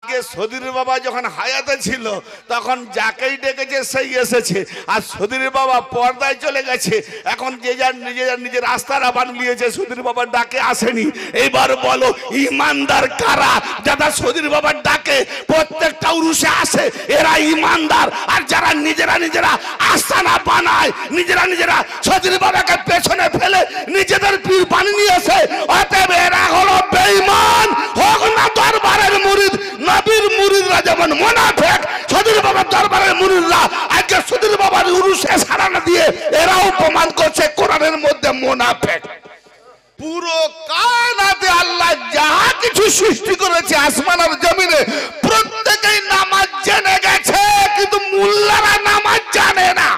সদীর বাবা যখন হায়াতে ছিল তখন যাকেই ডেকেছে সেই এসেছে, আর সদীর বাবা পর্দায় চলে গেছে। এখন যে যার নিজের রাস্তারা বানিয়েছে, সদীর বাবার ডাকে আসেনি। এইবার বলো ইমানদার কারা? যারা সদীর বাবার ডাকে প্রত্যেকটা উরুষে আসে এরা ইমানদার, আর যারা নিজেরা আস্তানা বানায়, নিজেরা সদীর বাবাকে পেছনে ফেলে নিজেদের পীর বানিয়ে নিয়েছে, অতএব এরা হলো বেঈমান। হোক না দরবারের মুরিদ, নবীর মুরিদরা যেমন মুনাফিক, সদীর বাবার দরবারের মুরিদরা আজকে সদীর বাবার উরুসে সাড়া না দিয়ে এরাও প্রমাণ করছে কোরআনের মধ্যে মুনাফিক। পুরো কায়নাতে আল্লাহ যাহা কিছু সৃষ্টি করেছে আসমান আর জমিনে প্রত্যেকেই নামাজ জেনে গেছে, কিন্তু মুল্লারা নামাজ জানে না।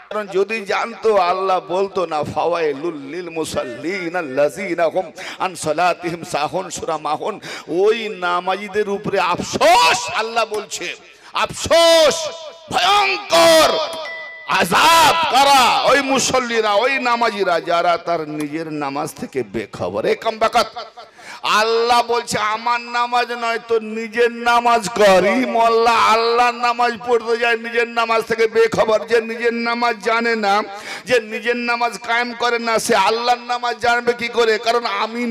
কারণ যদি জানতো আল্লাহ বলতো না ফাওয়াইলুল লিল মুসাল্লিন আল্লাযিনা হুম আন সালাতিহিম সাহুন সূরা মাহুন। ওই নামাজীদের উপরে আফসোস, আল্লাহ বলছে আফসোস, ভয়ঙ্কর আযাব কারা? ওই মুসল্লিরা, ওই নামাজীরা যারা তার নিজের নামাজ থেকে বেখবর। এ কামবাকাত আল্লাহ বলছে আমার নামাজ নয় তো নিজের নামাজ করি। মোল্লা আল্লাহর নামাজ পড়তে যায় নিজের নামাজ থেকে বেখবর। যে নিজের নামাজ জানে না, যে নিজের নামাজ কায়েম করে না, সে আল্লাহর নামাজ জানবে কি করে? কারণ আমি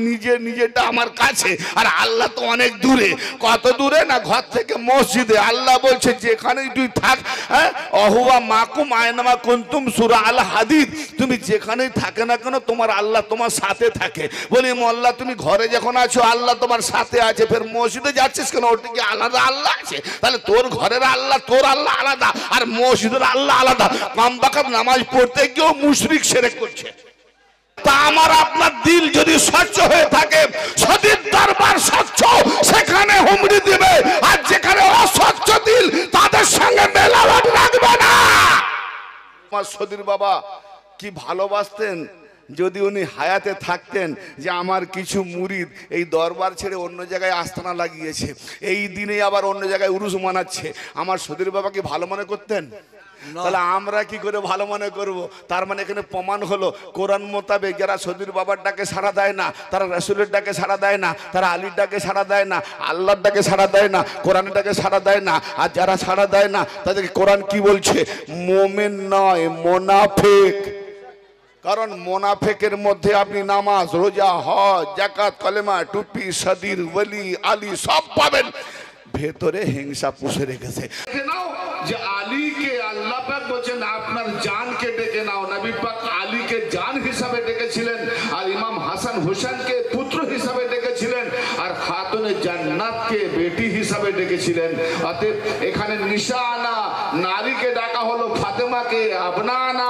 নিজেটা আমার কাছে, আর আল্লাহ তো অনেক দূরে। কত দূরে না, ঘর থেকে মসজিদে। আল্লাহ বলছে যেখানেই তুই থাক, হ্যাঁ অহুয়া মাকুম আয়নামা কুনতুম সূরা আল হাদিদ, তুমি যেখানেই থাকে না কেন তোমার আল্লাহ তোমার সাথে থাকে। বলি মোল্লা তুমি ঘরে যখন আছো আল্লাহ তোমার সাথে আছে, ফের মসজিদে যাচ্ছিস কেন? ওটা কি আলাদা আল্লাহ আছে? তাহলে তোর ঘরের আল্লাহ, তোর আল্লাহ আলাদা, আর মসজিদের আল্লাহ আলাদা। কামবাকাত নামাজ পড়তে গিয়েও মুশরিক শিরক করছে। তা আমার আপনার দিল যদি স্বচ্ছ হয়ে থাকে, সদীর দরবার স্বচ্ছ, সেখানে হুমড়ি দিবে, আর যেখানে অস্বচ্ছ দিল তাদের সঙ্গে মেলামেশা রাখবে না। আমার সদীর বাবা কি ভালোবাসতেন, যদি উনি হায়াতে থাকতেন, যে আমার কিছু মুরিদ এই দরবার ছেড়ে অন্য জায়গায় আস্তানা লাগিয়েছে, এই দিনে আবার অন্য জায়গায় উরুস মানাচ্ছে, আমার সদীর বাবা কি ভালো মনে করতেন? তাহলে আমরা কি করে ভালো মনে করব? তার মানে এখানে প্রমাণ হলো কোরআন মোতাবেক যারা সদীর বাবার ডাকে সাড়া দেয় না, তারা রাসূলের ডাকে সাড়া দেয় না, তারা আলীর ডাকে সাড়া দেয় না, আল্লাহর ডাকে সাড়া দেয় না, কোরআনের ডাকে সাড়া দেয় না। আর যারা সাড়া দেয় না তাদেরকে কোরআন কি বলছে? মুমিন নয়, মুনাফিক। কারণ মোনাফেকের মধ্যে আপনি নামাজ, রোজা, হজ, যাকাত, কলেমা, টুপি, সদীর, ওলি, আলী সব পাবেন, ভেতরে হিংসা পুষে রেখেছে। যে আলীকে আল্লাহ পাক বলেন আপনার জানকে ডেকে নাও। নবী পাক আলীকে জান হিসাবে ডেকেছিলেন, আর ইমাম হাসান হোসেনকে পুত্র হিসাবে ডেকেছিলেন, আর খাতুনে জান্নাতকে বেটি হিসাবে ডেকেছিলেন। অতএব এখানে নিশানা নারীকে ডাকা হলো ফাতেমাকে, আবনানা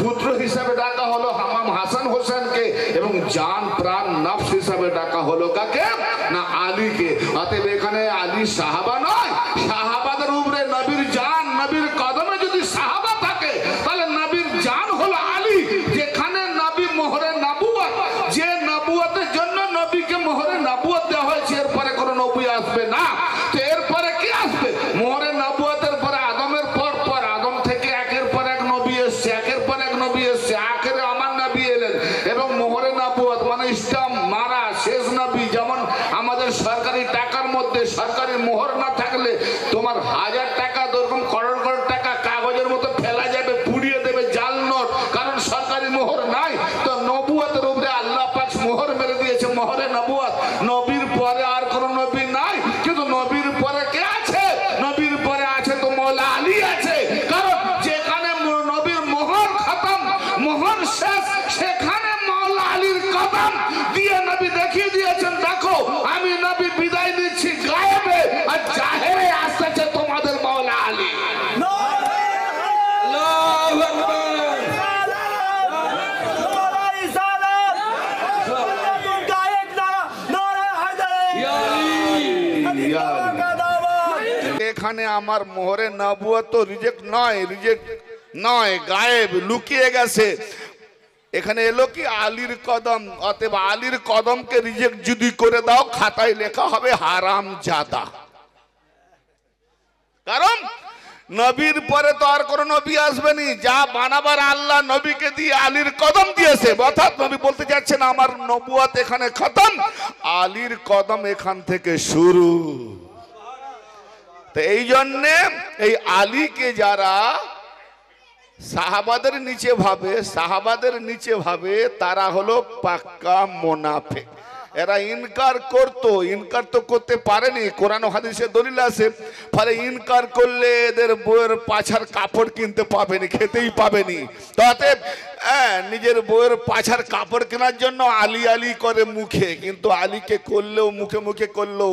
পুত্র হিসাবে ডাকা হলো ইমাম হাসান হোসেনকে, এবং জান প্রাণ নফস হিসাবে ডাকা হলো কাকে? না আলীকে। অতএব এখানে আলী সাহাবা নয়, সাহাবাদের উপরে নবীর জান, নবীর কদমে যদি সাহাবা থাকে তাহলে নবীর জান হলো আলী। যেখানে নবী মোহরে নবুয়ত, যে নবুয়তের জন্য নবীকে মোহরে নবুয়ত দেওয়া হয়েছে, এরপরে কোনো নবী আসবে না। তো এরপরে কি আসবে? মোহরে নবুয়তের পরে আদমের পর আদম থেকে একের পর এক নবী এসছে, একের পর এক নবী এসছে, আখেরে আমার নবী এলেন, এবং মোহরে নবুয়ত মানে ইসলাম মারা শেষ নবী। যেমন আমাদের সরকারি টাকার মধ্যে সরকারি মোহর না থাকলে তোমার 1000 টাকা এরকম করোড় টাকা কাগজের মতো ফেলা যাবে, পুড়িয়ে দেবে, জাল নোট, কারণ সরকারি মোহর নাই। তো নবুয়তের উপরে আল্লাহ পাক মোহর মেরে দিয়েছে, মোহরে নবুয়ত। নবীর পরে আর কোন নবী নাই, কিন্তু নবীর পরে কে আছে? নবীর পরে আছে তো মওলা আলী আছে। কারণ যেখানে নবীর মোহর খতম, মোহর শেষ, সেখানে মওলা আলীর কদম দিয়ে নবী দেখিয়ে দিয়েছেন, দেখো আমি নবী বিদায় নিচ্ছি গায়েবে, আর জাহেরে আসছে তোমাদের মওলা আলী। এখানে আমার মোহরে নবুয়ত তো রিজেক্ট নয়, গায়েব, লুকিয়ে গেছে। এখানে এলো কি আলীর কদম। অতএব আলীর কদমকে রিজেক্ট যদি করে দাও, খাতায় লেখা হবে হারাম জাদা। কারণ নবীর পরে তো আর কোন নবী আসবেনি, যা বানাবার আল্লাহ নবীকে দিয়ে আলীর কদম দিয়েছে। অর্থাৎ নবী বলতে যাচ্ছেন আমার নবুয়ত এখানে খতম, আলীর কদম এখান থেকে শুরু। তো এই জন্যে এই আলীকে যারা সাহাবাদের নিচে ভাবে তারা হলো পাক্কা মুনাফিক। এরা ইনকার করতো, ইনকার তো করতে পারেনি, কোরআন ও হাদিসে দলিল আছে। ফলে ইনকার করলে এদের বউয়ের পাছার কাপড় কিনতে পাবেনি, খেতেই পাবেনি। অতএব নিজের বউয়ের পাছার কাপড় কেনার জন্য আলী আলী করে মুখে, কিন্তু আলীকে করলেও মুখে মুখে করলেও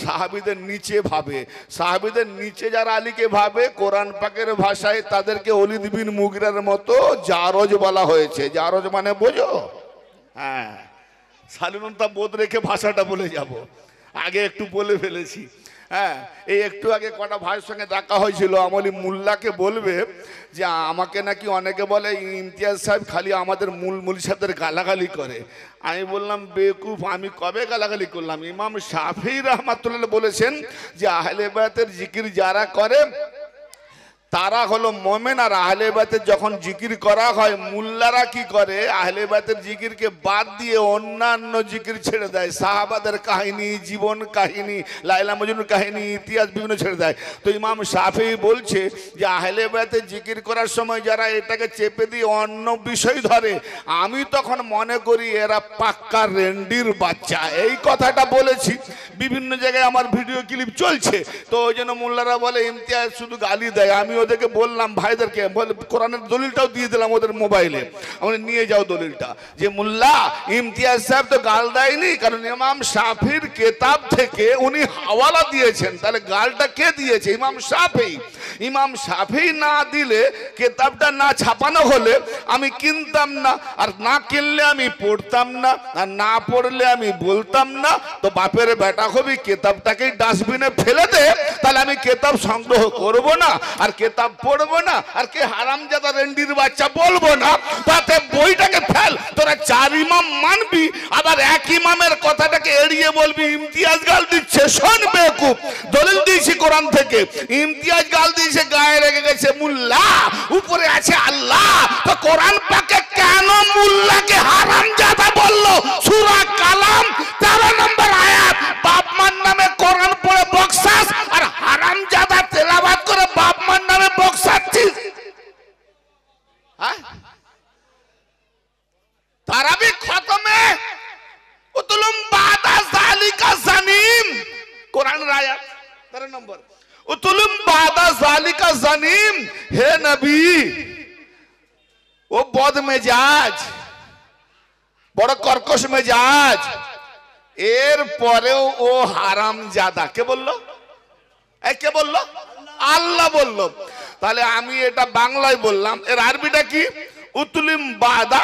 সাহাবীদের নিচে ভাবে। সাহাবীদের নিচে যারা আলীকে ভাবে, কোরআন পাকের ভাষায় তাদেরকে ওলীদ বিন মুগিরার মতো জারজ বলা হয়েছে। জারজ মানে বোঝো? হ্যাঁ, শালীনতা বোধ রেখে ভাষাটা বলে যাব, আগে একটু বলে ফেলেছি। হ্যাঁ, এই একটু আগে কটা ভাইয়ের সঙ্গে দেখা হয়েছিল। আমলি মোল্লাকে বলবে যে আমাকে নাকি অনেকে বলে ইমতিয়াজ সাহেব খালি আমাদের মূল সাহেবদের গালাগালি করে। আমি বললাম বেকুফ, আমি কবে গালাগালি করলাম? ইমাম শাফি রহমাতুল্লাহ বলেছেন যে আহলে বায়াতের জিকির যারা করে তারা হলো মোমেন। আর আহলে বায়াতের যখন জিকির করা হয়, মুল্লারা কি করে? আহলে বায়াতের জিকিরকে বাদ দিয়ে অন্যান্য জিকির ছেড়ে দেয়। সাহাবাদের কাহিনী, জীবন কাহিনী, লাইলা মজনুর কাহিনী, ইতিহাস বিভিন্ন ছেড়ে দেয়। তো ইমাম শাফি বলছে যে আহলে বায়াতের জিকির করার সময় যারা এটাকে চেপে দিয়ে অন্য বিষয় ধরে, আমি তখন মনে করি এরা পাক্কা রেন্ডির বাচ্চা। এই কথাটা বলেছি, বিভিন্ন জায়গায় আমার ভিডিও ক্লিপ চলছে। তো ওই জন্য মোল্লারা বলে ইমতিয়াজ শুধু গালি দেয়। আমি ওদেরকে বললাম, ভাইদেরকে বলে কোরআনের দলিলটাও দিয়ে দিলাম ওদের মোবাইলে, আমরা নিয়ে যাও দলিলটা, যে মোল্লা ইমতিয়াজ সাহেব তো গাল দেয়নি, কারণ ইমাম শাফির কেতাব থেকে উনি হাওয়ালা দিয়েছেন। তাহলে গালটা কে দিয়েছে? ইমাম শাফি। ইমাম শাফি না দিলে, কেতাবটা না ছাপানো হলে আমি কিনতাম না, আর না কিনলে আমি পড়তাম না, আর না পড়লে আমি বলতাম না। তো বাপের বেটা হবি, কেতাবটাকেই ডাস্টবিনে ফেলে দে, তাহলে আমি কেতাব সংগ্রহ করব না, আর কেতাব পড়বো না, আর কে হারামজাদা রেন্ডির বাচ্চা বলবো না। তাতে বইটাকে ফেল। তোরা চার ইমাম মানবি, আবার এক ইমামের কথাটাকে এড়িয়ে বলবি ইমতিয়াজ গাল দিচ্ছে। শোন বেকুব, দলিল দিয়েছি কোরআন থেকে। ইমতিয়াজ গাল দিয়েছে, গায়ে রেখে গেছে মুল্লা, উপরে আছে আল্লাহ। তো কোরআন পাকে কেন মুল্লাকে হারামজাদা বললো? সূরা কালাম 13 নম্বর আয়াত। বাপ মার নামে কোরআন পড়ে বকসাস, আর হারামজাদা তেলাওয়াত করে বাপ মার নামে বকসাচ্ছিস। হ্যাঁ, তারাবি খতমে উতুলুম বাদা যালিকা জানিম, কোরআনের আয়াত 13 নম্বর। উতুলুম বাদা যালিকা জানিম, হে নবী ও বদ মেজাজ, বড় কর্কশ মেজাজ, এর পরেও ও হারামজাদা। কে বললো? কে বললো? আল্লাহ বললো। তাহলে আমি এটা বাংলায় বললাম, এর আরবিটা কি? উতলিম বাদা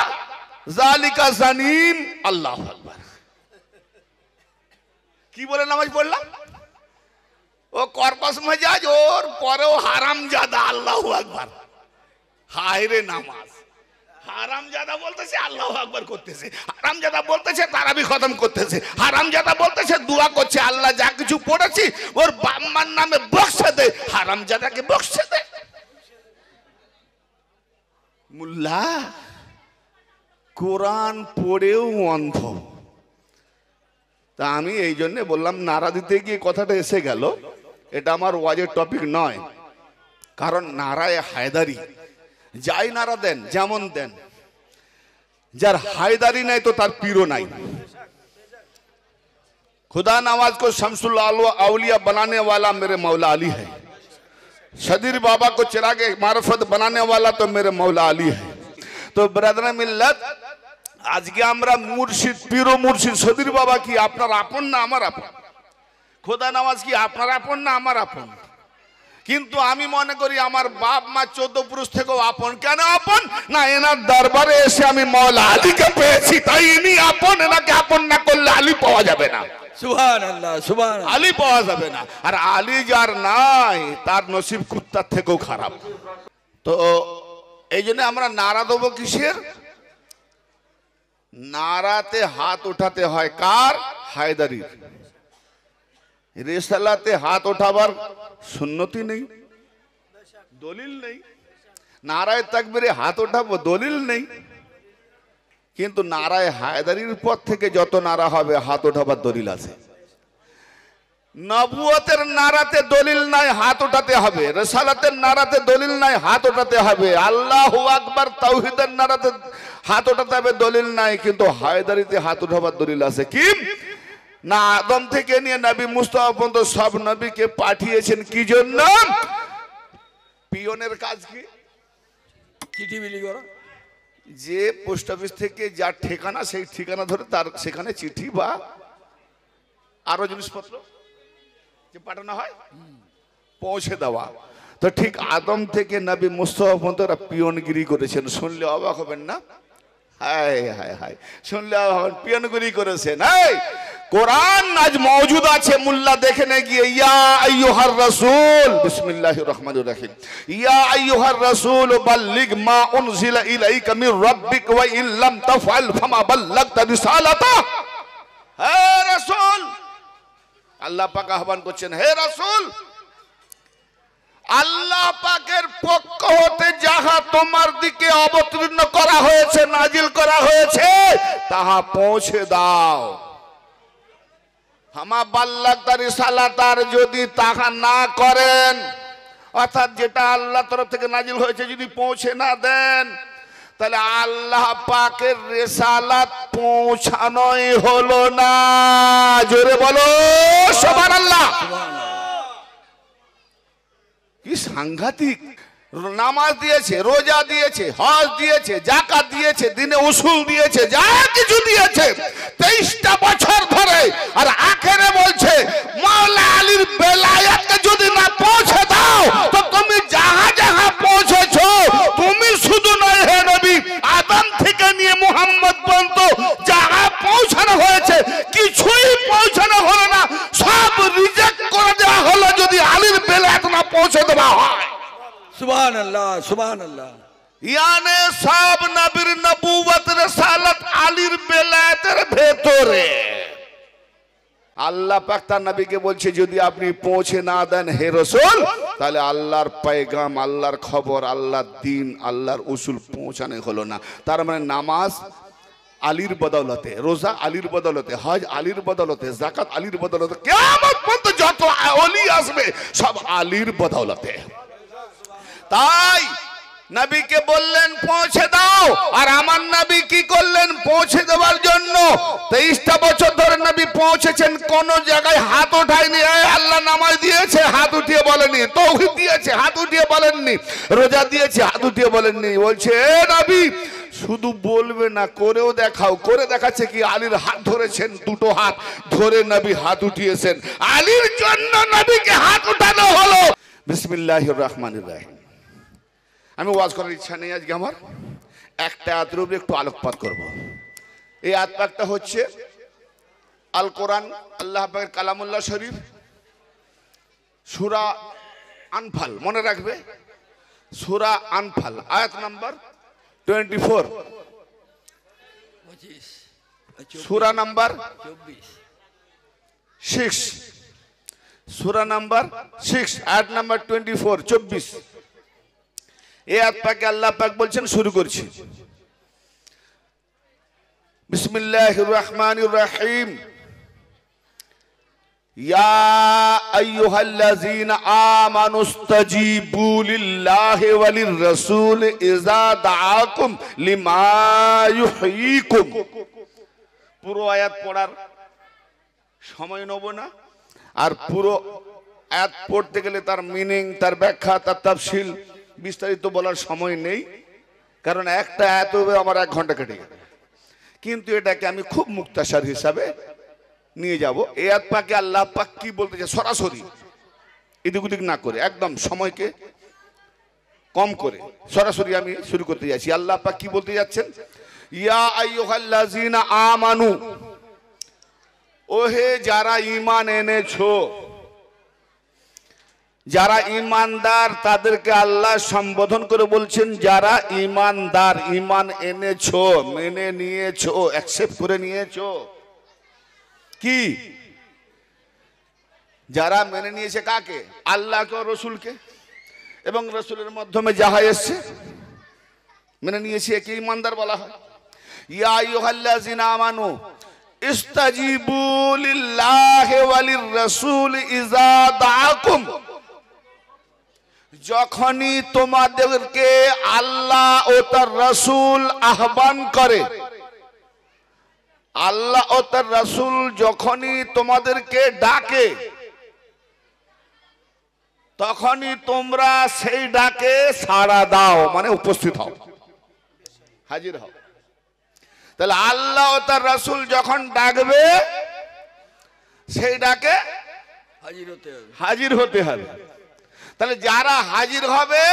জালিকা জানিম, আল্লাহু আকবার। কি বলে নামাজ পড়লাম? ও কর্কশ মেজাজ, ওর পরেও হারামজাদা, আল্লাহু আকবার। হায় রে নামাজ! হারামজাদা বলতেছে, আল্লাহু আকবার করতেছে। হারামজাদা বলতেছে, তারাবি খতম করতেছে। হারামজাদা বলতেছে, দোয়া করছে, আল্লাহ যা কিছু পড়েছি ওর বাম্মার নামে বক্সে দে। হারামজাদাকে বক্সে দে। মুল্লা কোরআন পড়েও অন্ধ। তা আমি এই জন্য বললাম, নারা দিতে গিয়ে কথাটা এসে গেল। এটা আমার ওয়াজের টপিক নয়, কারণ নারায় হায়দারি যাই নারা দেন, যেমন দেন, যার হায়দারি নাই তো তার পীরও নাই। खुदा नवाज को शमसुल औलिया बनाने वाला मेरे मौला अली है। सदीर बाबा को चिरागे मार्फत बनाने वाला तो मेरे मौला अली है। तो ब्रदर मिल्लत, आज के আমরা মুর্শিদ, পীর ও মুর্শিদ সদীর বাবা কি আপনার আপন না আমার আপন? খোদা নওয়াজ কি আপনার আপন না আমার আপন? কিন্তু আমি মনে করি আমার বাপ মা 14 পুরুষ থেকেও আপন। কেন আপন? না এনার দরবারে এসে আমি মৌলা আলীকে পেয়েছি, তাই ইনি আপন। এনাকে আপন না করলে আলী পাওয়া যাবে না। সুবহানাল্লাহ, সুবহানাল্লাহ। আলী পাওয়া যাবে না। আর আলী যার নাই তার নসিব কুত্তার থেকেও খারাপ। তো এই জন্য আমরা নারা দেবো কিসের? নারাতে হাত উঠাতে হয় কার? হায়দারির। রিসালাতে হাত ওঠাবার সুন্নতি নেই, দলিল নেই। নারায়ে তাকবীরে হাত ওঠাবো, দলিল নেই। কিন্তু নারায়ে হায়দারির পর থেকে যত নারা হবে হাত ওঠাবার দলিল আছে। নবুয়তের নারাতে দলিল নাই, হাত ওঠাতে হবে। রিসালাতের নারাতে দলিল নাই, হাত ওঠাতে হবে। আল্লাহু আকবার তাওহীদের নারাতে হাত ওঠাতে হবে, দলিল নাই। কিন্তু হায়দারিতে হাত ওঠাবার দলিল আছে। কি না, আদম থেকে নিয়ে নবী মুস্তাফা পর্যন্ত সব নবীকে পাঠিয়েছেন কি জন্য? পিয়নের কাজ কি? চিঠি বিলি করো। যে পোস্ট অফিস থেকে যার ঠিকানা, সেই ঠিকানা ধরে তার সেখানে চিঠি বা আরো জিনিসপত্র যে পাঠানো হয় পৌঁছে দেওয়া। তো ঠিক আদম থেকে নবী মুস্তাফা পর্যন্ত ওরা পিয়নগিরি করেছেন। শুনলে অবাক হবেন না? হায় হায় হায়, শুনলে অবাক হবেন, পিয়নগিরি করেছেন। এই কোরআন আজ মওজুদ আছে, মুল্লা দেখে গিয়ে ইয়া আইয়ুহার রাসূল, বিসমিল্লাহির রহমানির রহিম, ইয়া আইয়ুহার রাসূল বাল্লিগ মা উনজিলা ইলাইকা মির রাব্বিক ওয়া ইন লাম তাফআল ফামা বাল্লাগতা রিসালাতা। হে রাসূল, আল্লাহ পাক আহ্বান করছেন, হে রাসূল, আল্লাহ পাকের পক্ষ হতে যাহা তোমার দিকে অবতীর্ণ করা হয়েছে, নাজিল করা হয়েছে, তাহা পৌঁছে দাও। হামা বাল্লাগতা রিসালাতার যদি তাহা না করেন, অর্থাৎ যেটা আল্লাহ তরফ থেকে নাজিল হয়েছে যদি পৌঁছে না দেন, তাহলে আল্লাহ পাকের রিসালাত পৌঁছানোই হলো না। জোরে বলো সুবহানাল্লাহ। কি সাংঘাতিক! নামাজ দিয়েছে, রোজা দিয়েছে, হজ দিয়েছে, যাকাত দিয়েছে, দিনে উসুল দিয়েছে, যা কিছু দিয়েছে 23টা বছর ধরে, আর আখেরে বলছে মাওলা আলীর বেলায়েতকে যদি না পৌঁছে দাও তো তুমি যাহা যাহা পৌঁছেছো, তুমি শুধু নয় হে নবী, আদম থেকে নিয়ে মুহাম্মদ পর্যন্ত যাহা পৌঁছানো হয়েছে কিছুই পৌঁছানো হলো না, সব রিজেক্ট করে দেওয়া হলো যদি আলীর বেলায়েত না পৌঁছে দেওয়া হয়। সুবহানাল্লাহ সুবহানাল্লাহ। ইয়ানে সব নবীর নবুয়ত রিসালাত আলীর বেলায়েতের ভেতরে। আল্লাহ পাক তার নবীকে বলছে যদি আপনি পৌঁছে না দেন হে রাসূল, তাহলে আল্লাহর পয়গাম, আল্লাহর খবর, আল্লাহর দ্বীন, আল্লাহর উসুল পৌঁছানো হলো না। তার মানে নামাজ আলীর বদৌলতে, রোজা আলীর বদৌলতে, হজ আলীর বদৌলতে, যাকাত আলীর বদৌলতে, কিয়ামত পর্যন্ত যত ওলি আসবে সব আলীর বদৌলতে। তাই নবীকে বললেন পৌঁছে দাও, আর আমার নবী কি করলেন পৌঁছে দেওয়ার জন্য? 23টা বছর ধরে নবী পৌঁছেছেন, কোন জায়গায় হাত ওঠায়নি। আল্লাহ নামাজ দিয়েছে, হাত উঠিয়ে বলেনি। তাওহীদ দিয়েছে, হাত উঠিয়ে বলেননি। রোজা দিয়েছে, হাত উঠিয়ে বলেননি। বলছে এ নবী, শুধু বলবে না, করেও দেখাও। করে দেখাচ্ছে কি? আলীর হাত ধরেছেন, দুটো হাত ধরে নবী হাত উঠিয়েছেন। আলীর জন্য নবীকে হাত উঠানো হলো। বিসমিল্লাহির রহমানির রহিম। আমি ওয়াজ করার ইচ্ছা নেই আজকে আমার, একটা আয়াতের উপরে একটু আলোকপাত করব। এই আয়াত পাকটা হচ্ছে আল কোরআন, আল্লাহ পাকের কালামুল্লাহ শরীফ, সূরা আনফাল, মনে রাখবে, সূরা আনফাল, আয়াত নাম্বার 24, সূরা নাম্বার 6, সূরা নাম্বার 6, আয়াত নাম্বার 24, 24। এই আয়াত পাকে আল্লাহ পাক বলছেন, শুরু করছি, বিসমিল্লাহির রহমানির রহিম, ইয়া আইয়ুহাল্লাযীনা আমানুস্তাজিবু লিল্লাহি ওয়ালির রাসূল ইযা দাআকুম লিমা ইউহয়িকুম। পুরো আয়াত পড়ার সময় নেব না, আর পুরো আয়াত পড়তে গেলে তার মিনিং, তার ব্যাখ্যা, তার তাফসীল বিস্তারিত বলার সময় নেই, কারণ একটা আয়াত আমার 1 ঘন্টা কেটে যাবে। কিন্তু এটাকে আমি খুব মুক্তাসার হিসাবে নিয়ে যাব। এই আয়াত পাকে আল্লাহ পাক কি বলতে চায়, সরাসরি এদিক ওদিক না করে, একদম সময়কে কম করে সরাসরি আমি শুরু করতে যাচ্ছি। আল্লাহ পাক কি বলতে যাচ্ছেন? ইয়া আইয়ুহাল্লাযীনা আমানু, ওহে যারা ঈমান এনেছো, যারা ঈমানদার তাদেরকে আল্লাহ সম্বোধন করে বলছেন যারা ঈমানদার, ঈমান এনেছো, মেনে নিয়েছো, অ্যাকসেপ্ট করে নিয়েছো। কি? যারা মেনে নিয়েছে কাকে? আল্লাহকে ও রসুলকে, এবং রসুলের মাধ্যমে যাহা এসছে মেনে নিয়েছে, একে ঈমানদার বলা হয়। ইয়া আইয়ুহাল্লাযীনা আমানু, ইস্তাজিবু লিল্লাহি ওয়ালির রাসূল ইযা দাআকুম, যখনই তোমাদেরকে আল্লাহ ও তার রাসূল আহ্বান করে, আল্লাহ ও তার রাসূল যখনই তোমাদেরকে ডাকে, তখনই তোমরা সেই ডাকে সাড়া দাও, মানে উপস্থিত হও, হাজির হও। তাহলে আল্লাহ ও তার রাসূল যখন ডাকবে সেই ডাকে হাজির হতে হবে। হাজির হতে হবে। তাহলে যারা হাজির হবে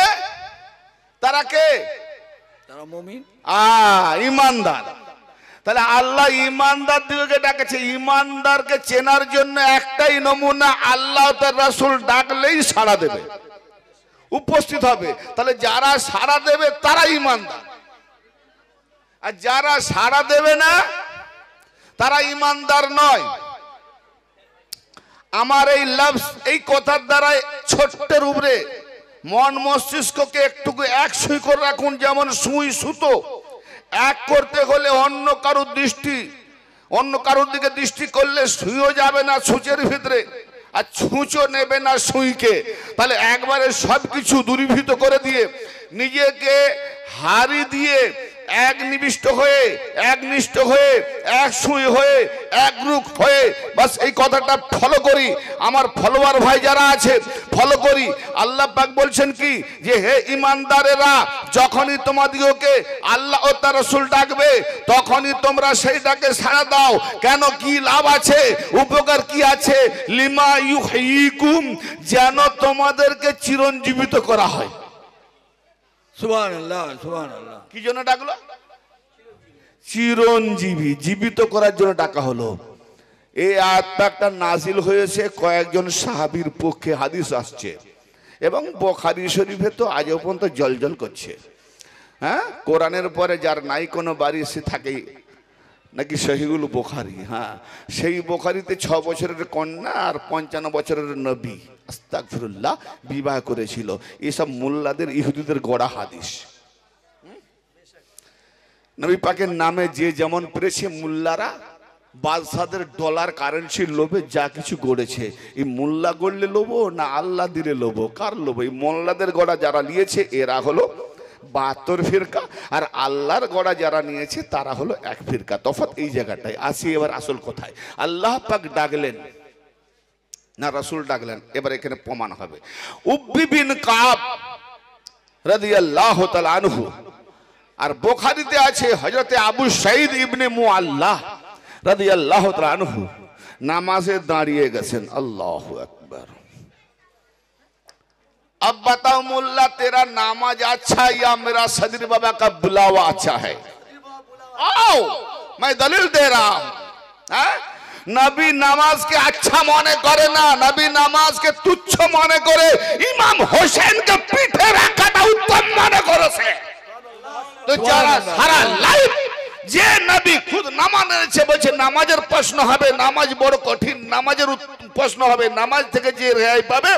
তারা কে? তারা মুমিন, ঈমানদার। তাহলে আল্লাহ ঈমানদার দিকে ডাকেছে। ঈমানদারকে চেনার জন্য একটাই নমুনা, আল্লাহ ও তার রাসূল ডাকলেই সাড়া দেবে, উপস্থিত হবে। তাহলে যারা সাড়া দেবে তারা ঈমানদার, আর যারা সাড়া দেবে না তারা ঈমানদার নয়। আমার এই লফজ, এই কথার দ্বারা ছোট্টের উপরে মন মস্তিষ্ককে একটুকু এক সুই করে রাখুন। যেমন সুই সুতো এক করতে হলে অন্য কারোর দিকে দৃষ্টি করলে সুইও যাবে না সূচের ভিতরে, আর ছুঁচো নেবে না সুইকে। তাহলে একবারে সবকিছু দূরীভূত করে দিয়ে নিজেকে হারি দিয়ে একনিবিষ্ট হয়ে, একনিষ্ঠ হয়ে, এক সুই হয়ে, একরূপ হয়ে, বাস এই কথাটা ফলো করি। আমার ফলোয়ার ভাই যারা আছে ফলো করি। আল্লাহ পাক বলছেন কি, যে হে ঈমানদারেরা, যখনই তোমাদিগকে আল্লাহ ও তার রাসূল ডাকবে তখনই তোমরা সেই ডাকে সাড়া দাও। কেন? কি লাভ আছে, উপকার কি আছে? লিমা ইউহয়িকুম, যেন তোমাদেরকে চিরঞ্জীবিত করা হয়। সুবহানাল্লাহ, সুবহানাল্লাহ। কি জন্য ডাকলো? চিরঞ্জীবী, জীবিত করার জন্য ডাকা হলো। এই আয়াতটা নাজিল হয়েছে কয়েকজন সাহাবীর পক্ষে, হাদিস আসছে, এবং বুখারী শরীফে তো আজও পর্যন্ত জলজল করছে। হ্যাঁ, কোরআনের পরে যার নাই কোনো বাড়ি সে থাকে নাকি সহিহুল বুখারী। হ্যাঁ, সেই বুখারীতে 6 বছরের কন্যা আর 55 বছরের নবী আস্তাগফিরুল্লাহ বিবাহ করেছিল। এসব মোল্লাদের, ইহুদিদের গড়া হাদিস। নবী পাকের নামে যে যেমন পেরেছে, মোল্লারা বাদশাদের ডলার কারেন্সির লোভে যা কিছু গড়েছে। এই মোল্লা গড়লে লোভো না আল্লাহ দিলে লোভো? কার লোভ? এই মোল্লাদের গড়া যারা নিয়েছে এরা হলো 72 ফিরকা, আর আল্লাহর গড়া যারা নিয়েছে তারা হলো 1 ফিরকা। তফাৎ এই জায়গাটায়। আসি এবার আসল কথায়। আল্লাহ পাক ডাকলেন না রাসূল ডাকলেন? এবার এখানে প্রমাণ হবে। উব্বি বিন কাব রাদিয়াল্লাহু তাআলা আনহু, আর বুখারীতে আছে হযরতে আবু সাঈদ ইবনে মুআল্লা রাদিয়াল্লাহু তাআলা আনহু নামাজে দাঁড়িয়ে গেছেন। আল্লাহু আকবার। अब बताओ मुल्ला, तेरा नमाज अच्छा या मेरा सदर बाबा का बुलावा अच्छा है? आओ, मैं दलील दे रहा हूं। नबी नमाज के अच्छा माने करे ना, नबी नमाज के तुच्छ माने करे, इमाम हुसैन के पीठे रखाटा उत्तम माने करे से। तो যারা সারা লাইফ যে নবী খুদ নামাজ এনেছে, বলছে নামাজের প্রশ্ন হবে, নামাজ বড় কঠিন, নামাজের প্রশ্ন হবে, নামাজ থেকে যে রেহাই পাবে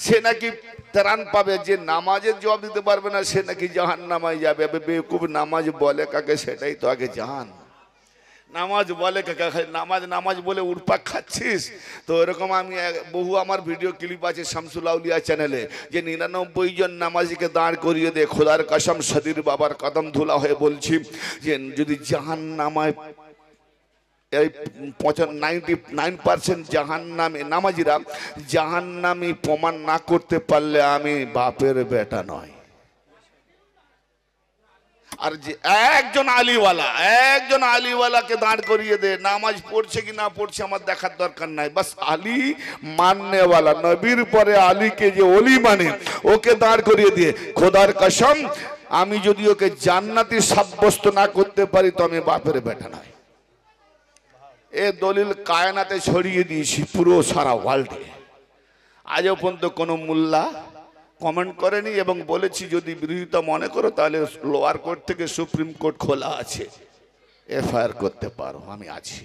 সে নাকি ত্রাণ পাবে, যে নামাজের জবাব দিতে পারবে না সে নাকি জাহান্নামে যাবে। বেকুব, নামাজ বলে কাকে সেটাই তো আগে জান। নামাজ বলে কাকে? নামাজ বলে উড়পাক খাচ্ছিস তো। এরকম আমি বহু আমার ভিডিও ক্লিপ আছে শামসুল আউলিয়া চ্যানেলে, যে 99 জন নামাজিকে দাঁড় করিয়ে দে, খোদার কসম সদীর বাবার কদম ধুলা হয়ে বলছি, যে যদি জাহান্নামায় 99% জাহান্নামী নামাজিরা জাহান্নামী প্রমাণ না করতে পারলে আমি বাপের বেটা নয়। আর যে একজন আলিওয়ালাকে দাঁড় করিয়ে দে, নামাজ পড়ছে কি না পড়ছে আমার দেখার দরকার নাই, বাস আলী মাননেওয়ালা, নবীর পরে আলীকে যে ওলি মানে ওকে দাঁড় করিয়ে দিয়ে, খোদার কসম আমি যদি ওকে জান্নাতি সাব্যস্ত না করতে পারি তো আমি বাপের বেটা নয়। এ দলিল কায়নাতে ছড়িয়ে দিয়েছি পুরো সারা ওয়ার্ল্ডে। আজও পর্যন্ত কোনো মোল্লা কমেন্ট করেনি, এবং বলেছি যদি বিরোধিতা মনে করো তাহলে লোয়ার কোর্ট থেকে সুপ্রিম কোর্ট খোলা আছে, এফআইআর করতে পারো, আমি আছি।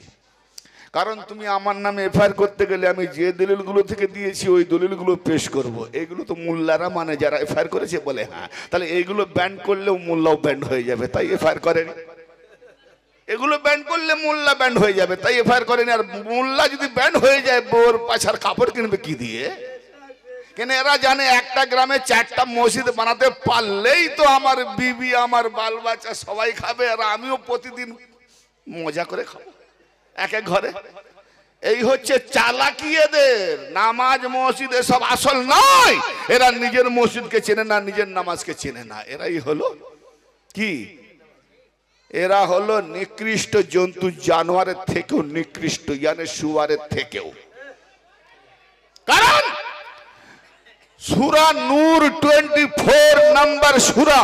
কারণ তুমি আমার নামে এফআইআর করতে গেলে আমি যে দলিলগুলো থেকে দিয়েছি ওই দলিলগুলো পেশ করব। এইগুলো তো মোল্লারা মানে যারা এফআইআর করেছে বলে হ্যাঁ, তাহলে এইগুলো ব্যান্ড করলেও মোল্লাও ব্যান্ড হয়ে যাবে, তাই এফআইআর করেনি। এগুলো ব্যান্ড করলে মোল্লা ব্যান্ড হয়ে যাবে, তাই এফআইআর করেনি। আর মোল্লা যদি ব্যান্ড হয়ে যায়, বোর পাছার কাপড় কিনবে কি দিয়ে? কেন এরা জানে একটা গ্রামে 4টা মসজিদ বানাতে পারলেই তো আমার বিবি, আমার বাল বাচ্চা সবাই খাবে, আর আমিও প্রতিদিন মজা করে খাবো এক এক ঘরে। এই হচ্ছে চালাকি এদের। নামাজ মসজিদ এসব আসল নয়। এরা নিজের মসজিদকে চেনে না, নিজের নামাজকে চেনে না। এরাই হলো কি? এরা হলো নিকৃষ্ট জন্তু, জানোয়ারের থেকেও নিকৃষ্ট, ইয়ানে শুয়ারের থেকেও। কারণ সূরা নূর 24 নম্বর সূরা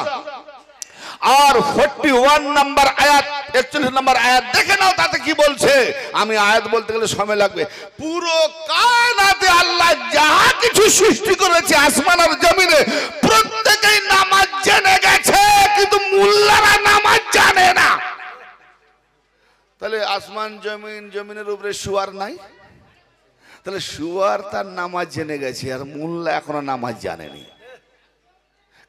আর 41 নম্বর আয়াত, 41 নম্বর আয়াত দেখে নাও, তাতে কি বলছে। আমি আয়াত বলতে গেলে সময় লাগবে। পুরো কায়নাতে আল্লাহ যাহা কিছু সৃষ্টি করেছে আসমান আর জমিনে, প্রত্যেকেই নামাজ জেনে গেছে, কিন্তু মোল্লারা নামাজ জানে না। তাহলে আসমান জমিন, জমিনের উপরে শুয়ার নাই, তাহলে শুয়ার তার নামাজ জেনে গেছে, আর মোল্লা এখনো নামাজ জানেনি।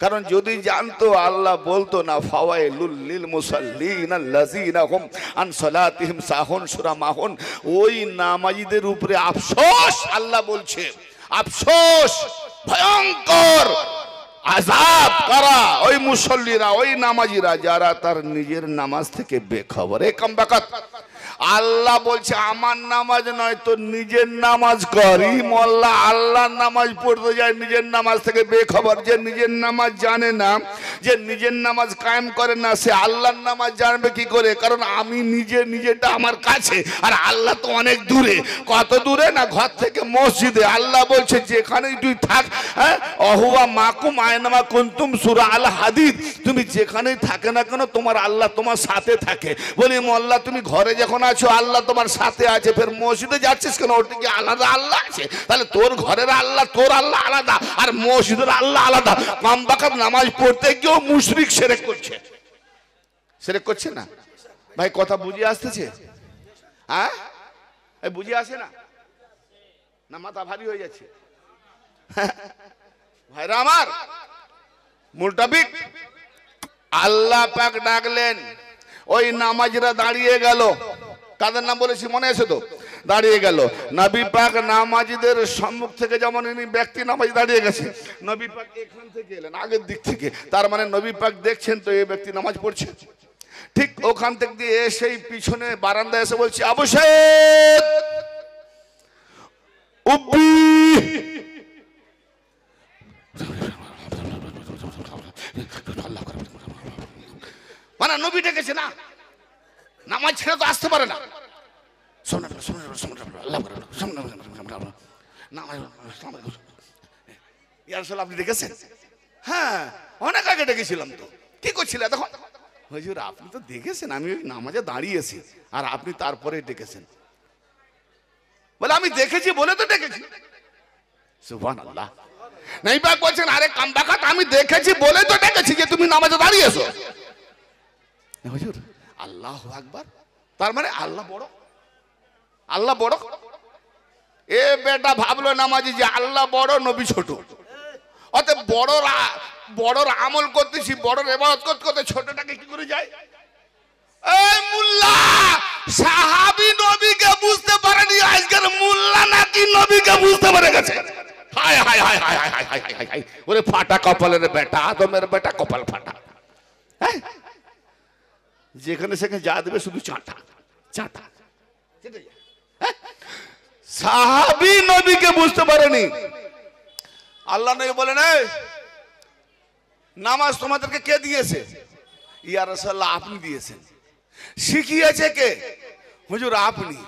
কারণ যদি জানতো আল্লাহ বলতো না, ফাওয়াইলুল লিল মুসাল্লিন আল্লাযিনা হুম আন সালাতিহিম সাহুন, সূরা মাহুন। ওই নামাজীদের উপরে আফসোস, আল্লাহ বলছে আফসোস, ভয়ঙ্কর আযাব কারা ওই মুসল্লিরা, ওই নামাজীরা যারা তার নিজের নামাজ থেকে বেখবর। এ কামবাকাত আল্লাহ বলছে আমার নামাজ নয় তো নিজের নামাজ করি। মোল্লা আল্লাহর নামাজ পড়তে যায়, নিজের নামাজ থেকে বেখবর। যে নিজের নামাজ জানে না, যে নিজের নামাজ কায়েম করে না, সে আল্লাহর নামাজ জানবে কি করে? কারণ আমি নিজেটা আমার কাছে, আর আল্লাহ তো অনেক দূরে। কত দূরে না, ঘর থেকে মসজিদে। আল্লাহ বলছে যেখানেই তুই থাক, হ্যাঁ, অহুয়া মাকুম আয়নামা কুনতুম, সূরা আল হাদিদ। তুমি যেখানেই থাকে না কেন, তোমার আল্লাহ তোমার সাথে থাকে। বলি মোল্লা তুমি ঘরে যখন আছো আল্লাহ তোমার সাথে আছে, ফের মসজিদে যাচ্ছিস কেন? ওটা কি আলাদা আল্লাহ আছে? তাহলে তোর ঘরের আল্লাহ, তোর আল্লাহ আলাদা, আর মসজিদের আল্লাহ আলাদা। কামবাকাত নামাজ পড়তে গিয়েও মুশরিক শিরক করছে। শিরক করছে না ভাই? কথা বুঝে আসতেছে? হ্যাঁ, বুঝে আসে না? না মাথা ভারী হয়ে যাচ্ছে ভাইরা আমার? মূল টপিক। আল্লাহ পাক ডাকলেন, ওই নামাজিরা দাঁড়িয়ে গেল। কাদের নাম বলেছি মনে আছে তো? দাঁড়িয়ে গেল। নবী পাক নামাজিদের সম্মুখ থেকে, যেমন ইনি ব্যক্তি নামাজি দাঁড়িয়ে গেছে, নবী পাক এখান থেকে এলেন, আগের দিক থেকে। তার মানে নবী পাক দেখছেন তো এই ব্যক্তি নামাজ পড়ছে। ঠিক ওখান থেকে দিয়ে সেই পিছনে বারান্দায় এসে বলছে, আবু সাইদ উব্বি। মানে নবী ডেকেছে না, নামাজ ছেড়ে তো আসতে পারে না। আপনি ডেকেছেন? হ্যাঁ, অনেক আগে ডেকেছিলাম তো। কি করছিলেন তখন? হুজুর আপনি তো দেখেছেন আমি নামাজে দাঁড়িয়েছি, আর আপনি তারপরে ডেকেছেন। বলে আমি দেখেছি বলে তো ডেকেছি। সুবহানাল্লাহ। নবী পাক বলছেন, আরে কামবাকাত আমি দেখেছি বলে তো ডেকেছি যে তুমি নামাজে দাঁড়িয়েছো। হুজুর আল্লাহু আকবার। তার মানে আল্লাহ বড়, আল্লাহ বড়। এ বেটা ভাবলো নামাজি যে আল্লাহ বড়, নবী ছোট। অতএব বড়র আমল করতেছি, বড়র ইবাদত করতে করতে ছোটটাকে কি করে যায়? এই মুল্লা সাহাবী নবীকে বুঝতে পারেনি, আজকের মুল্লা নাকি নবীকে বুঝতে পেরে গেছে। হায় হায় হায় হায় হায় হায় হায় হায় হায়। ওরে ফাটা কপালের বেটা, আদমের বেটা, কপাল ফাটা। হ্যাঁ, যেখানে সেখানে যা দেবে শুধু চাটা চাটা। সাহাবী নবীকে বুঝতে পারেনি। আল্লাহ নবী বলেন, এই নামাজ তোমাদেরকে কে দিয়েছে? ইয়া রাসূলুল্লাহ আপনি দিয়েছেন। শিখিয়েছে কে? হুজুর আপনি।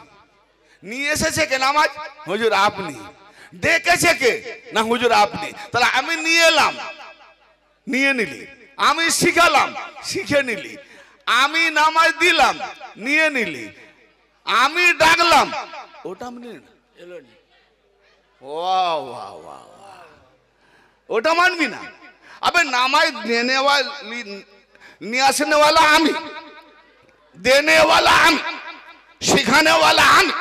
নিয়ে এসেছে কে নামাজ? হুজুর আপনি। ডেকেছে কে? না হুজুর আপনি। তাহলে আমি নিয়ে এলাম, নিয়ে নিলি। আমি শিখালাম, শিখে নিলি। আমি নামাজ দিলাম, নিয়ে নিলি। আমি ডাকলাম, ওটা আমি নিলাম। ওটা মানবি না? আবে নামাজ নিয়ে আসনে वाला আমি, देने वाला আমি, শিখানে वाला আমি,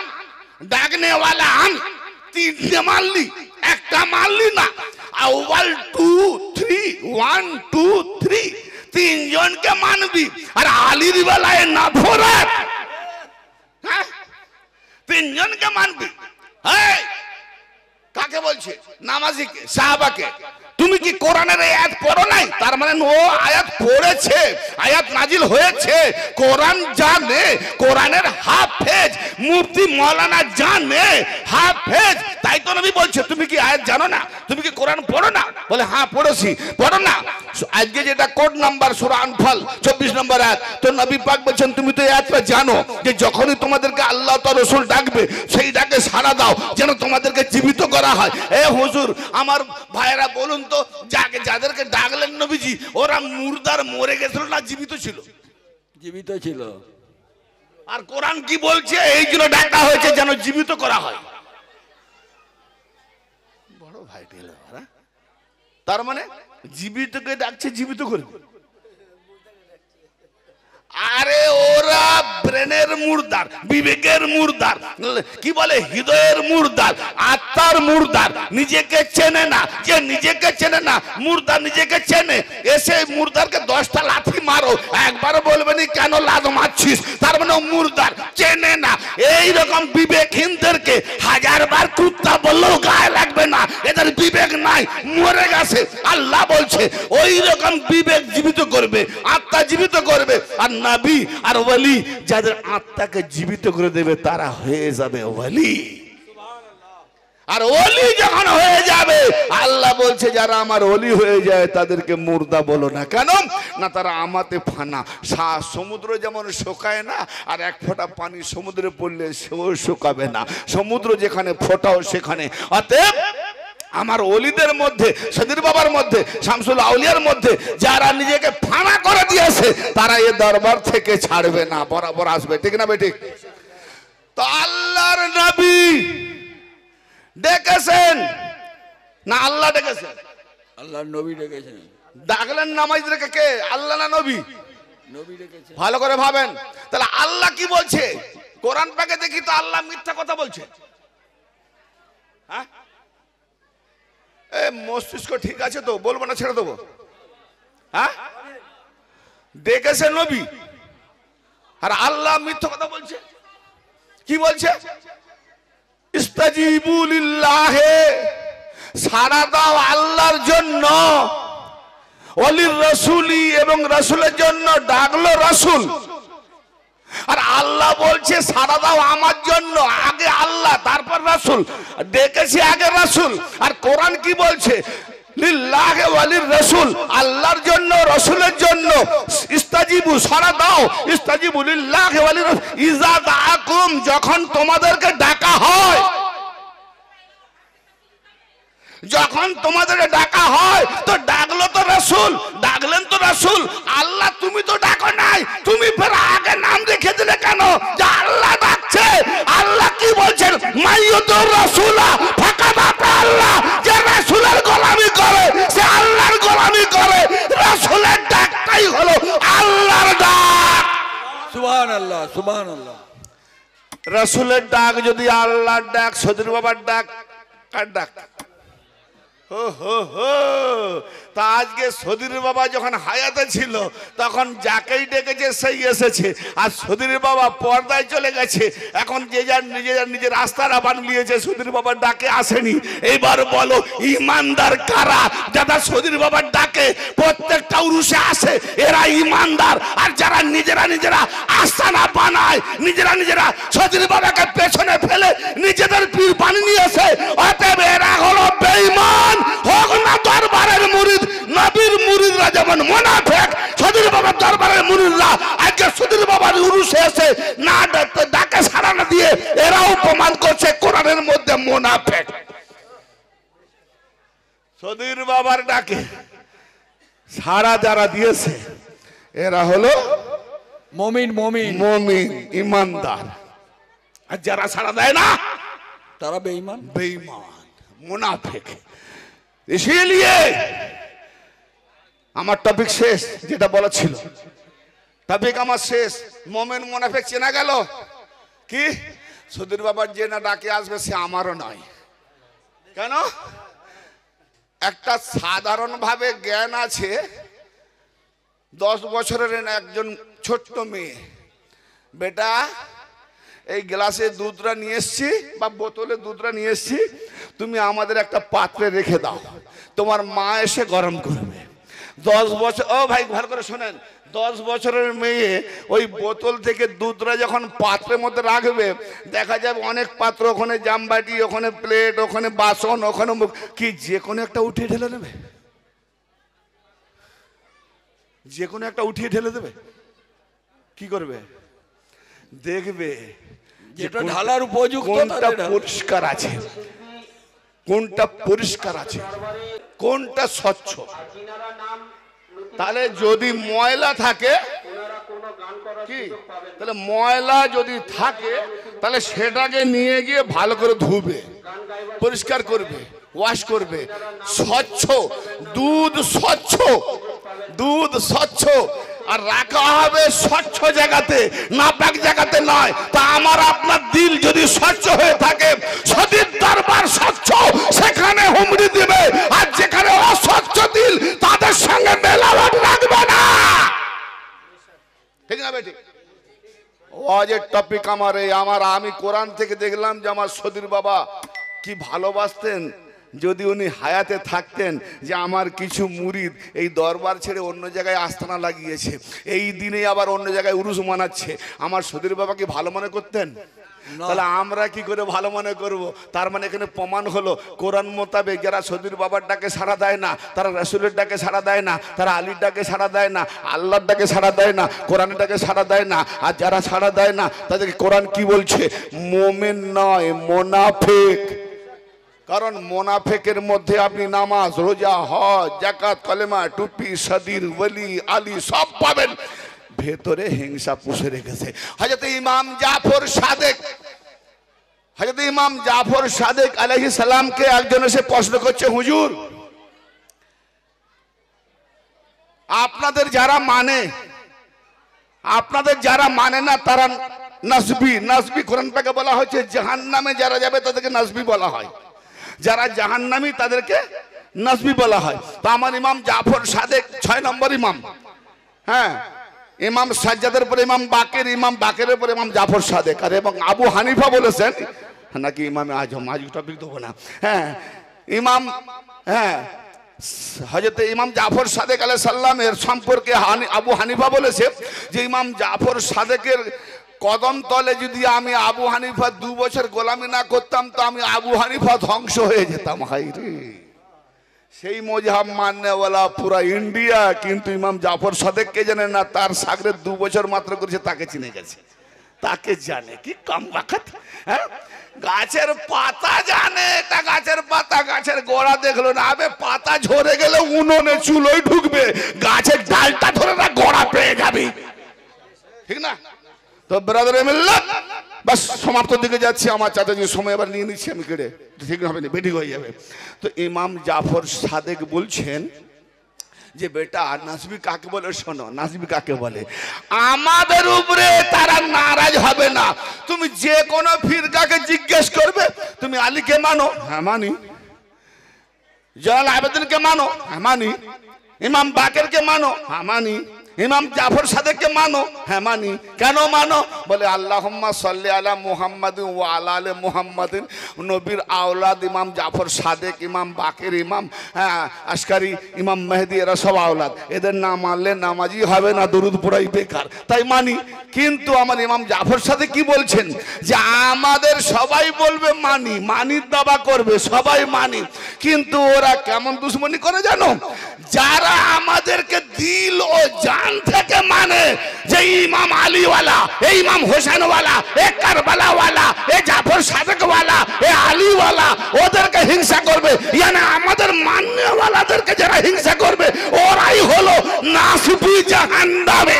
ডাকনে वाला আমি। তিনটে মানলি, একটা মানলি না। 1 2 3 1 2 3 তিনজনকে মানবি। আর আলীর বেলায় না ধরে তিনজনকে মানবি? হ্যাঁ, কাকে বলছে? নামাজিকে, সাহাবাকে। তুমি কি কোরআনের এই আয়াত পড়ো নাই? তার মানে ও আয়াত পড়েছে, আয়াত নাজিল হয়েছে, কোরআন জানে, কোরআনের হাফেজ, মুফতি মৌলানা জানে, হাফেজ। তাই তো নবী বলছে তুমি কি আয়াত জানো না? তুমি কি কোরআন পড়ো না? বলে হ্যাঁ পড়েছি। পড়ো না? আজকে যেটা কোড নাম্বার সূরা আনফাল 24 নম্বর আয়াত, তো নবী পাক বলছেন তুমি তো এই আয়াতটা জানো যে যখনই তোমাদেরকে আল্লাহ তার রাসূল ডাকবে সেই ডাকে সাড়া দাও যেন তোমাদেরকে জীবিত করা হয়। এ হুজুর, আমার ভাইয়েরা বলুন তো, যাদেরকে ডাকলেন নবীজি ওরা মুর্দার মরে গেছিল না জীবিত ছিল? জীবিত ছিল। আর কোরআন কি বলছে? এই জন্য ডাকা হয়েছে যেন জীবিত করা হয়। বড় ভাই টেলে, তার মানে জীবিতকে ডাকছে জীবিত করবে। আরে ওরা ব্রেনের মুর্দার, বিবেকের মুর্দার, কি বলে হৃদয়ের মুর্দার, আত্মার মুর্দার, নিজেকে চেনে না। যে নিজেকে চেনে না, মুর্দার নিজেকে চেনে। এসে মুর্দারকে 10টা লাথি মারো, একবারও বলবে না কেন লাথ মারছিস, তার মানে মুর্দার চেনে না। এই রকম বিবেকহীনদেরকে 1000 বার কুত্তা বললেও গায়ে লাগবে না, এদের বিবেক নাই, মরে গেছে। আল্লাহ বলছে ওই রকম বিবেক জীবিত করবে, আত্মা জীবিত করবে। আর নবী আর ওলি যাদের আত্মাকে জীবিত করে দেবে তারা হয়ে যাবে ওলি। আর ওলি যখন হয়ে যাবে, আল্লাহ বলছে যারা আমার ওলি হয়ে যায় তাদেরকে মুর্দা বলো না। কেন না? তারা আমাতে ফানা। সমুদ্র যেমন শুকায় না, আর এক ফোঁটা পানি সমুদ্রে পড়লে সেও শুকাবে না। সমুদ্র যেখানে ফোটাও সেখানে। অতএব আমার ওলিদের মধ্যে, সদীর বাবার মধ্যে, শামসুল আউলিয়ার মধ্যে যারা নিজেকে ফানা করে দিয়েছে তারা এ দরবার থেকে ছাড়বে না, বরাবর আসবে। ঠিক না বেঠিক? তো আল্লাহর নবী ডেকেছেন না আল্লাহ ডেকেছেন? আল্লাহর নবী ডেকেছেন। ডাকলেন নামাজীদেরকে কে? আল্লাহ না নবী? নবী ডেকেছেন। ভালো করে ভাবেন। তাহলে আল্লাহ কি বলছে? কোরআন পাকে দেখি তো আল্লাহ মিথ্যা কথা বলছে। হ্যাঁ, মস্তিষ্ক ঠিক আছে তো? বলবো না ছেড়ে দেবো? হ্যাঁ, ডেকেছে নবী আর আল্লাহ মিথ্যা কথা বলছে। কি বলছে? ইস্তাজিবু লিল্লাহে, সাড়া দাও আল্লাহর জন্য, ওলির রাসূলি এবং রাসূলের জন্য। ডাকলো রাসূল, আর আল্লাহ বলছে সাড়া দাও আমার জন্য। আগে আল্লাহ তারপর রাসূল, ডেকেছি আগে রাসূল। আর কোরআন কি বলছে? লিল্লাহি ওয়ালির রাসূল, আল্লাহর জন্য রাসূলের জন্য। ইস্তাজিবু, সাড়া দাও। ইস্তাজিবু লিল্লাহি ওয়ালির রাসূল ইজা দাআকুম, যখন তোমাদেরকে ডাকা হয়। যখন তোমাদের ডাকা হয় তো ডাকলো তো রাসূল, ডাকলেন তো রাসূল। আল্লাহ তুমি তো ডাকো নাই, তুমি ফের আগে নাম রেখে দিলে কেন যে আল্লাহ ডাকছে? আল্লাহ কি বলছেন? মাইয়ুতুর রাসূলা ফাকাদ আতা আল্লাহ, যে রাসূলের গোলামি করে সে আল্লাহর গোলামি করে। রাসূলের ডাকটাই হলো আল্লাহর ডাক। সুবহানাল্লাহ, সুবহানাল্লাহ। রাসূলের ডাক যদি আল্লাহর ডাক, সদীর বাবার ডাক কার ডাক? তা আজকে সদীর বাবা যখন হায়াতে ছিল তখন যাকেই ডেকেছে সেই এসেছে। আর সদীর বাবা পর্দায় চলে গেছে, এখন যে যার নিজের রাস্তারা বানিয়েছে, সদীর বাবার ডাকে আসেনি। এইবার বলো ইমানদার কারা যারা সদীর বাবার ডাকে প্রত্যেকটা উরুষে আসে? এরা ইমানদার। আর যারা নিজেরা আস্তানা বানায়, নিজেরা সদীর বাবাকে পেছনে ফেলে নিজেদের পীর বানিয়ে নিয়েছে, অতএব এরা হলো বেঈমান। হোক না দরবারের মুরিদ, নবীর মুরিদরা যেমন মুনাফিক, সদীর বাবার দরবারের মুরিদরা আজকে সদীর বাবার উরুসে এসে না ডাকে সাড়া না দিয়ে এরাও প্রমাণ করছে কোরআনের মধ্যে মুনাফিক। সদীর বাবার ডাকে সাড়া যারা দিয়েছে এরা হলো মুমিন, মুমিন, মুমিন, ইমানদার। আর যারা সাড়া দেয় না তারা বেঈমান, বেঈমান, মুনাফিক। ইসলিয়ে আমার টপিক শেষ, যেটা বলা ছিল টপিক আমার শেষ। মুমিন মুনাফিক চেনা গেল। কি সদীর বাবার যে না ডাকে আসবে সে আমারও নয়। কেন? একটা সাধারণ ভাবে জ্ঞান আছে। 10 বছরের একজন ছোট্ট মেয়ে, বেটা এই গ্লাসে দুধটা নিয়ে এসছি বা বোতলে দুধটা নিয়ে এসছি, তুমি আমাদের একটা পাত্রে রেখে দাও, তোমার মা এসে গরম করবে। 10 বছর, ও ভাই ভালো করে শোনেন, 10 বছরের মেয়ে ওই বোতল থেকে দুধটা যখন পাত্রের মধ্যে রাখবে, দেখা যাবে অনেক পাত্র, ওখানে জামবাটি, ওখানে প্লেট, ওখানে বাসন, ওখানে কি যে কোনো একটা উঠিয়ে ঢেলে দেবে, যে কোনো একটা উঠিয়ে ঢেলে দেবে। কি করবে? দেখবে যেটা ঢালার উপযুক্ত কোনটা পরিষ্কার আছে, কোনটা পরিষ্কার আছে, কোনটা স্বচ্ছ। তাহলে যদি ময়লা থাকে, কি তাহলে ময়লা যদি থাকে, তাহলে সেটাকে নিয়ে গিয়ে ভালো করে ধুবে, পরিষ্কার করবে, ওয়াশ করবে। স্বচ্ছ দুধ, স্বচ্ছ দুধ, স্বচ্ছ আর রাখা হবে স্বচ্ছ জায়গাতে, নাপাক জায়গাতে নয়। তা আমার আপনার দিল যদি স্বচ্ছ হয়ে থাকে, সতীর দরবার স্বচ্ছ, সেখানে হুমড়ি দিবে, আর যেখানে অস্বচ্ছ দিল তাদের সঙ্গে মেলামেশা রাখবে না। ঠিক না বেটি? ওয়াজের টপিক আমার এই, আমি কোরআন থেকে দেখলাম যে আমার সদীর বাবা কি ভালোবাসতেন। যদি উনি হায়াতে থাকতেন, যে আমার কিছু মুরিদ এই দরবার ছেড়ে অন্য জায়গায় আস্তানা লাগিয়েছে, এই দিনে আবার অন্য জায়গায় উরুস মানাচ্ছে, আমার সদীর বাবা কি ভালো মনে করতেন? তাহলে আমরা কি করে ভালো মনে করব? তার মানে এখানে প্রমাণ হলো, কোরআন মোতাবেক যারা সদীর বাবার ডাকে সাড়া দেয় না, তারা রাসূলের ডাকে সাড়া দেয় না, তারা আলীর ডাকে সাড়া দেয় না, আল্লাহর ডাকে সাড়া দেয় না, কোরআনের ডাকে সাড়া দেয় না। আর যারা সাড়া দেয় না তাদেরকে কোরআন কি বলছে? মুমিন নয়, মুনাফিক। কারণ মোনাফেকের মধ্যে আপনি নামাজ, রোজা, হজ, যাকাত, কলেমা, টুপি, সদীর, ওলি, আলী সব পাবেন, ভেতরে হিংসা পুষে রেখেছে। হযরত ইমাম জাফর সাদেক আলাইহিস সালামকে একজন এসে প্রশ্ন করছে, হুজুর আপনাদের যারা মানে না তারা নাসবি। কোরআন পাকে বলা হয়েছে জাহান্নামে যারা যাবে তাদেরকে নাসবি বলা হয়, যারা জাহান্নামী তাদেরকে নাসবি বলা হয়। তো আমার ইমাম জাফর সাদেক 6 নম্বর ইমাম, হ্যাঁ, ইমাম সাজ্জাদের পরে ইমাম বাকের, ইমাম বাকেরের পরে ইমাম জাফর সাদেক। আর এবং আবু হানিফা বলেছেন নাকি ইমামে আজম, আজ টপিক দেবো না, হ্যাঁ, হযরত ইমাম জাফর সাদেক আলাইহিস সালামের সম্পর্কে আবু হানিফা বলেছে যে ইমাম জাফর সাদেকের কদম তলে যদি আমি আবু হানিফা 2 বছর গোলামি না করতাম, তো আমি আবু হানিফা ধ্বংস হয়ে যেতাম। হাই রে, সেই মজহাব মাননেওয়ালা পুরা ইন্ডিয়া কিন্তু ইমাম জাফর সাদেককে জানে না, তার সাগরের 2 বছর মাত্র করেছে, তাকে চিনে গেছে, তাকে জানে। কি কম বাকাত, হ্যাঁ, গাছের পাতা জানে, তা গাছের পাতা, গাছের গোড়া দেখলো না, আবে পাতা ঝরে গেলে উনুনে চুলোয় ঢুকবে, গাছের ডালটা ধরে না গোড়া পেয়ে যাবি, ঠিক না? তো ব্রাদার মিল্লাত, বাস সমাপ্ত দিকে যাচ্ছি, আমার চাচাজি সময় এবার নিয়ে নিচ্ছি আমি, কেড়ে ঠিক হবে না, বেঠিক হয়ে যাবে। তো ইমাম জাফর সাদেক বলছেন যে বেটা নাসবি কাকে বলে শোনো, নাসবি কাকে বলে। আমাদের উপরে তারা নারাজ হবে না। তুমি যে কোনো ফিরকাকে জিজ্ঞেস করবে, তুমি আলীকে মানো? হ্যাঁ মানি। জয়নাল আবেদিনকে মানো? হ্যাঁ মানি। ইমাম বাকেরকে মানো? হ্যাঁ মানি। ইমাম জাফর সাদেককে মানো? হ্যাঁ মানি। কেন মানো? বলে আল্লাহুম্মা সাল্লি আলা মুহাম্মাদিন ওয়া আলা আলি মুহাম্মাদিন। নবীর আওলাদ ইমাম জাফর সাদেক, ইমাম বাকের, ইমাম আশকারি, ইমাম মেহেদি, এরা সব আওলাদ। এদের না মানলে নামাজি হবে না, দরুদ পড়াই বেকার, তাই মানি। কিন্তু আমার ইমাম জাফর সাদেক কি বলছেন যে আমাদের সবাই বলবে মানি, মানির দাবা করবে, সবাই মানি, কিন্তু ওরা কেমন দুশ্মনী করে জানো? যারা আমাদেরকে দিল ও জান থেকে মানে, যে ইমাম আলীওয়ালা, এই ইমাম হোসেনওয়ালা, এ কারবালাওয়ালা, এ জাফর সাদেকওয়ালা, এ আলীওয়ালা, ওদেরকে হিংসা করবে। ইয়ানি আমাদের মান্যওয়ালাদেরকে যারা হিংসা করবে, ওরাই হলো নাসবি, জাহান্নামে।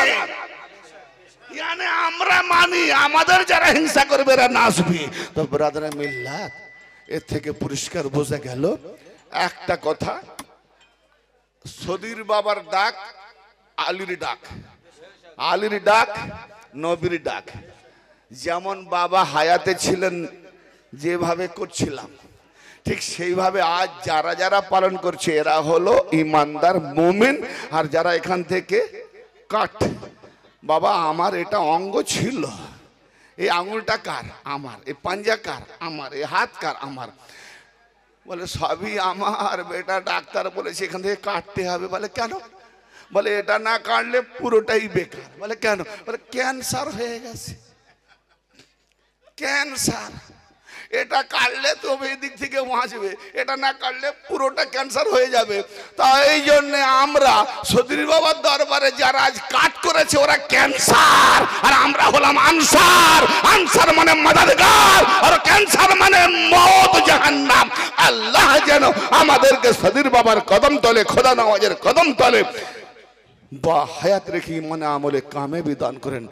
ইয়ানি আমরা মানি, আমাদের যারা হিংসা করবে এরা নাসবি। তো ব্রাদার মিল্লাত, এর থেকে পরিষ্কার বোঝা গেল একটা কথা, সদীর বাবার ডাক আলীর ডাক, আলীর ডাক নবীর ডাক। যেমন বাবা হায়াতে ছিলেন যেভাবে করছিলাম, ঠিক সেইভাবে আজ যারা যারা পালন করছে এরা হলো ইমানদার মুমিন। আর যারা এখান থেকে কাট, বাবা আমার এটা অঙ্গ ছিল, এই আঙুলটা কার? আমার। এই পাঞ্জা কার? আমার। এই হাত কার? আমার। বলে সবই আমার বেটা, ডাক্তার বলেছে এখান থেকে কাটতে হবে। বলে কেন? বলে এটা না কাটলে পুরোটাই বেকার। বলে কেন? বলে ক্যান্সার হয়ে গেছে, ক্যান্সার। এটা কাটলে তবে এদিক থেকে বাঁচবে, এটা না কাটলে পুরোটা ক্যান্সার হয়ে যাবে। তাই এই জন্য আমরা সদরী বাবার দরবারে যারা আজ কাট করেছে ওরা ক্যান্সার, আর আমরা হলাম আনসার। আনসার মানে মাদারগার, আর ক্যান্সার মানে মওত, জাহান্নাম। আল্লাহ যেন আমাদেরকে সদরী বাবার কদম তলে, খোদা নওয়াজের কদম তলে বা হায়াত রেখে মানে আমলে কামে বিধান করেন।